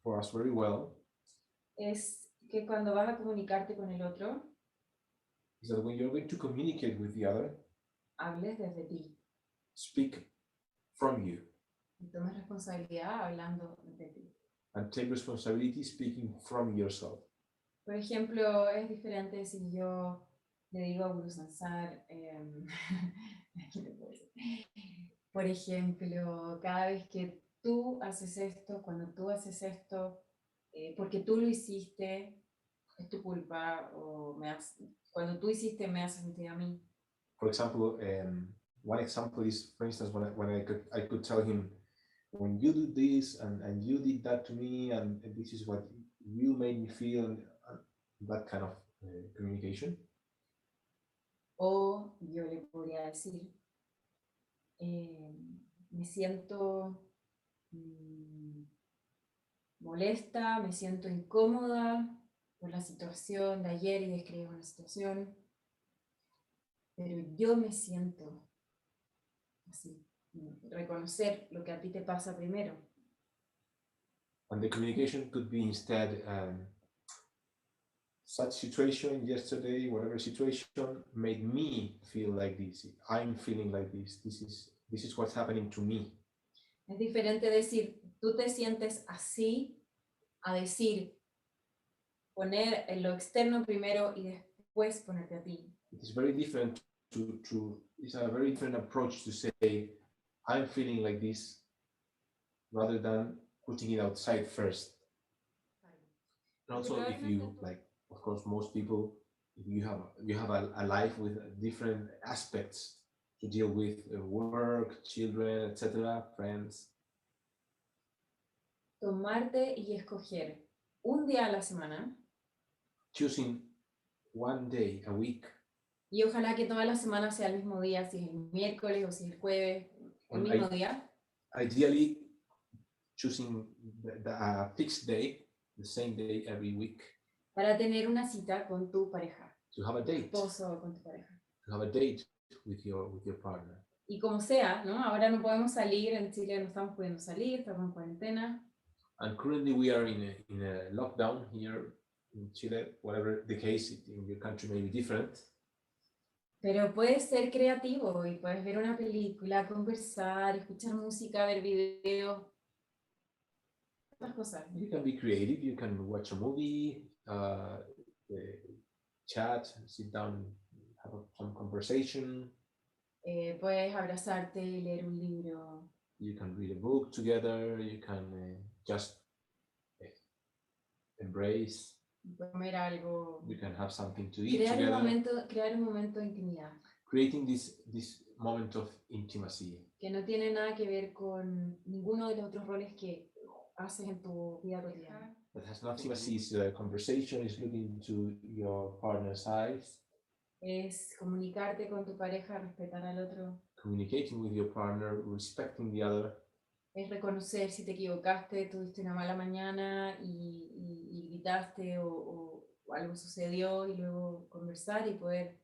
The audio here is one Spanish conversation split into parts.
for us very well es que cuando vas a comunicarte con el otro, is that when you're going to communicate with the other, hables desde ti speak from you y tomes responsabilidad hablando de ti. and take responsibility speaking from yourself. Por ejemplo, es diferente si yo le digo a Guru Sansar, por ejemplo, cada vez que tú haces esto, cuando tú haces esto, porque tú lo hiciste, es tu culpa, o cuando tú hiciste me hace sentir a mí. For example, one example is, for instance, when I could tell him, when you do this and you did that to me, and this is what you made me feel, and that kind of communication. O yo le podría decir, me siento molesta, me siento incómoda por la situación de ayer y describo una situación, pero yo me siento así, reconocer lo que a ti te pasa primero. And the communication could be instead, such situation yesterday, whatever situation made me feel like this. I'm feeling like this. This is what's happening to me. Es diferente decir, tú te sientes así, a decir, poner en lo externo primero y después ponerte a ti. It is very different it's a very different approach to say, I'm feeling like this, rather than putting it outside first. And also, if you, like, of course, most people, if you have a life with different aspects to deal with, work, children, etc., friends. Tomarte y escoger un día a la semana. Choosing one day a week. Y ojalá que toda la semana sea el mismo día, si es el miércoles o si es el jueves, el mismo día. Ideally, choosing a fixed day, the same day every week. Para tener una cita con tu pareja. To have a date. Esposo con tu pareja. To have a date with your partner. Y como sea, ¿no? Ahora no podemos salir, en Chile no estamos pudiendo salir, estamos en cuarentena. And currently we are in a lockdown here in Chile, whatever the case, in your country may be different. Pero puedes ser creativo y puedes ver una película, conversar, escuchar música, ver videos, estas cosas. You can be creative, you can watch a movie, chat, sit down, have some conversation. Puedes abrazarte y leer un libro. You can read a book together, you can just embrace. Comer algo. You can have something to eat together. Crear un momento de intimidad. Creating this moment of intimacy. Que no tiene nada que ver con ninguno de los otros roles que haces en tu vida cotidiana. That has nothing to do with the conversation, is looking into your partner's eyes. Es comunicarte con tu pareja, respetar al otro. Communicating with your partner, respecting the other. Es reconocer si te equivocaste, tuviste una mala mañana y gritaste o algo sucedió y luego conversar y poder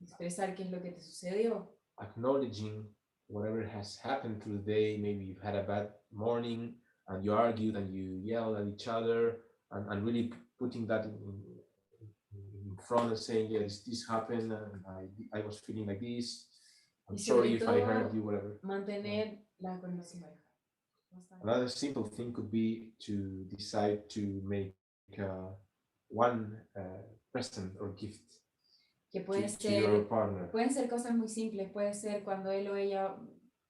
expresar qué es lo que te sucedió. Acknowledging whatever has happened through the day. Maybe you've had a bad morning and you argued and you yelled at each other, and really putting that in front and saying, yes, this happened and I was feeling like this. I'm sorry if I hurt you, whatever. Mantener la conexión. Another simple thing could be to decide to make one present or gift que puede to your partner. Pueden ser cosas muy simples, puede ser cuando él o ella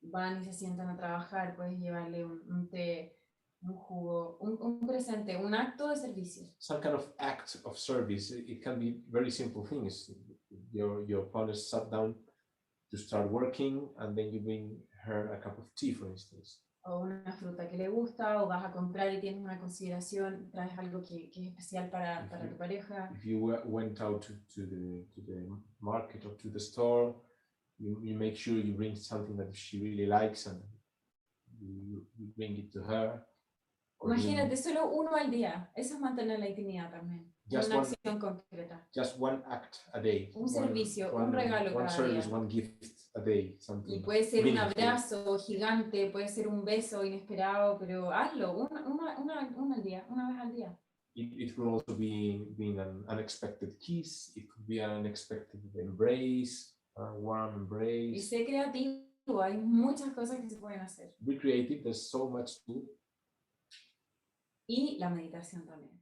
van y se sientan a trabajar, puedes llevarle un té, un jugo, un presente, un acto de servicio. Some kind of act of service. It can be very simple things. Your partner sat down to start working and then you bring her a cup of tea, for instance. O una fruta que le gusta, o vas a comprar y tienes una consideración, traes algo que es especial para tu pareja. If you went out to the market or to the store, you make sure you bring something that she really likes and you bring it to her. Imagínate, solo uno al día. Eso es mantener la intimidad también. Una acción concreta. Just one act a day. Un servicio, un regalo one cada service, día. one gift a day, Y something puede ser un meaningful. abrazo gigante, puede ser un beso inesperado, pero hazlo una al día, una vez al día. It could also be being an unexpected kiss. It could be an unexpected embrace, a warm Y embrace. sé creativo, hay muchas cosas que se pueden hacer. Be creative. There's so much to do. Y la meditación también.